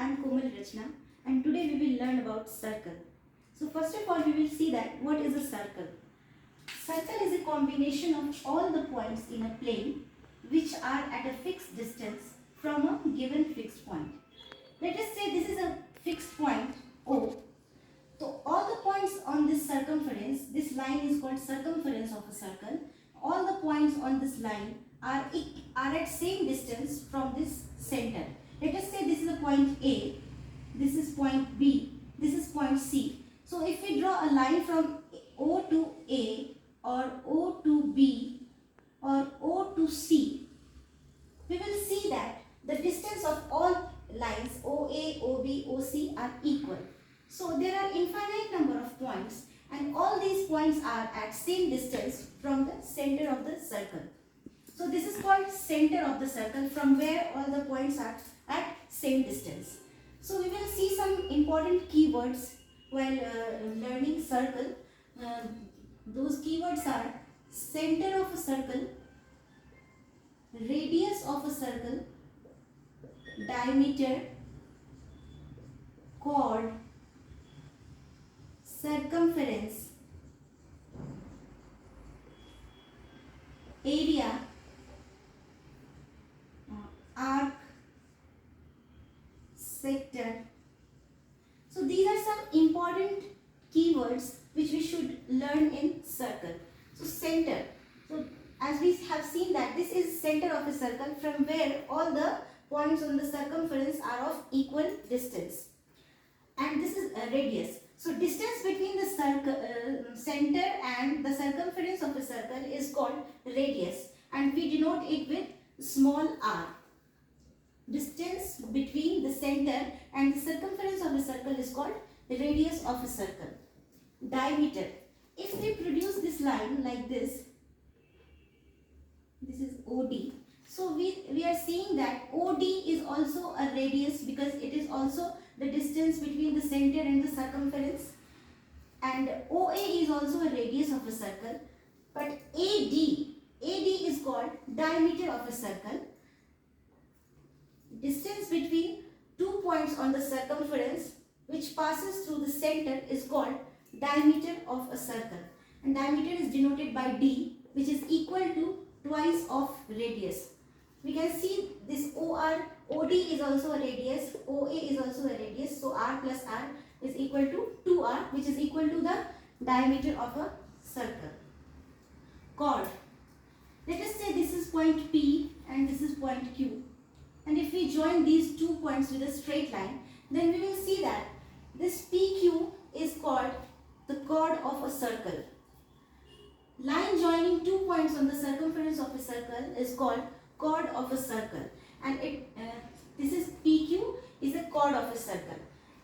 am Komal Rachna and today we will learn about circle. So first of all we will see that what is a circle. Circle is a combination of all the points in a plane which are at a fixed distance from a given fixed point. Let us say this is a fixed point O. So all the points on this circumference, this line is called circumference of a circle. All the points on this line are at same distance from this center. Let us say this is a point A, this is point B, this is point C. So if we draw a line from O to A or O to B or O to C, we will see that the distance of all lines OA, OB, OC are equal. So there are infinite number of points and all these points are at same distance from the center of the circle. So this is called center of the circle, from where all the points are at same distance. So we will see some important keywords while learning circle. Those keywords are center of a circle, radius of a circle, diameter, chord, circumference, area, arc, sector. So these are some important keywords which we should learn in circle. So center. So as we have seen that this is center of a circle from where all the points on the circumference are of equal distance. And this is a radius. So distance between the center and the circumference of a circle is called radius, and we denote it with small r. Distance between the center and the circumference of a circle is called the radius of a circle. Diameter. If we produce this line like this is OD. So we are seeing that OD is also a radius because it is also the distance between the center and the circumference, and OA is also a radius of a circle. But AD is called diameter of a circle. Distance between two points on the circumference which passes through the center is called diameter of a circle, and diameter is denoted by D, which is equal to twice of radius. We can see this OD is also a radius, OA is also a radius, so R plus R is equal to 2R, which is equal to the diameter of a circle. Chord. Let us say this is point P and this is point Q. And if we join these 2 points with a straight line, then we will see that this PQ is called the chord of a circle. Line joining 2 points on the circumference of a circle is called chord of a circle, and this is PQ is a chord of a circle.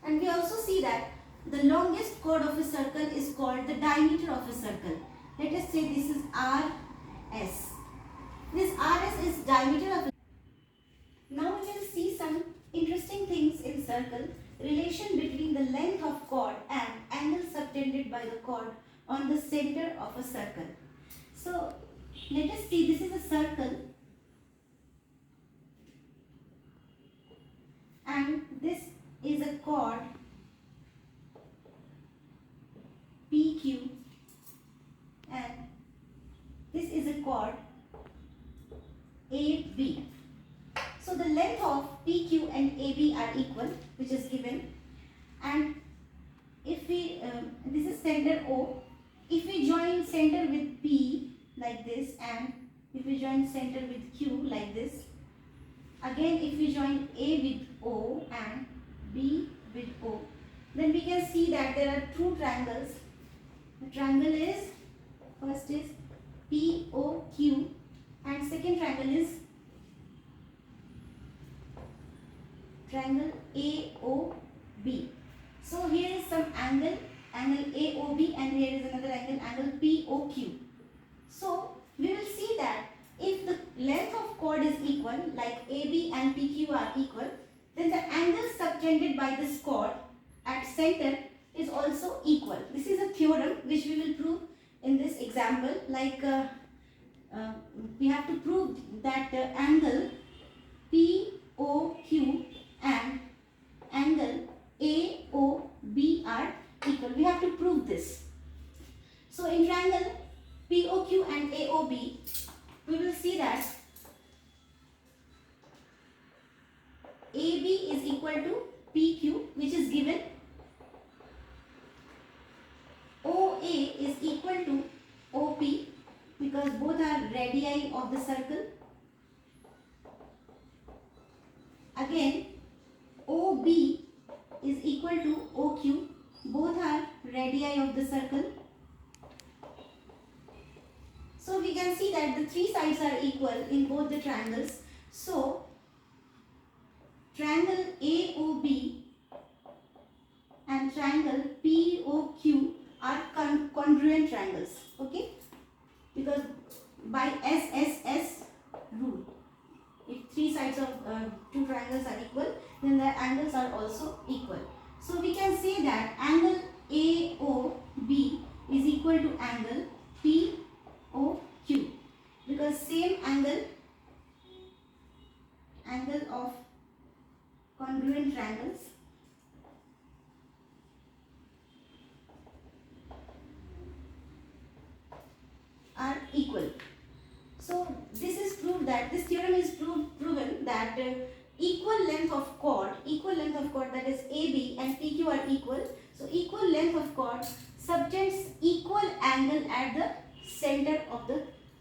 And we also see that the longest chord of a circle is called the diameter of a circle. Let us say this is RS. This RS is diameter of a. Now we will see some interesting things in circle. Relation between the length of chord and angle subtended by the chord on the center of a circle. So let us see, this is a circle and this is a chord PQ and this is a chord AB. So the length of PQ and AB are equal, which is given, and if we this is center O. If we join center with P like this, and if we join center with Q like this, again if we join A with O and B with O, then we can see that there are two triangles. The triangle is, first is POQ and second triangle is triangle AOB. So here is some angle AOB, and here is another angle POQ. So we will see that if the length of chord is equal, like AB and PQ are equal, then the angle subtended by this chord at center is also equal. This is a theorem which we will prove in this example. Like we have to prove that the angle POQ and AB is equal to PQ, which is given. OA is equal to OP, because both are radii of the circle. Again, OB is equal to OQ, both are radii of the circle. So we can see that the three sides are equal in both the triangles. So triangle AOB and triangle POQ are congruent triangles. Okay, because by SSS rule, if three sides of two triangles are equal, then their angles are also equal. So we can say that angle AOB is equal to angle POQ, because same angle of congruent triangles are equal. So this is proved that this theorem is proven that equal length of chord, that is AB and PQ are equal. So equal length of chord subtends equal angle at the center of the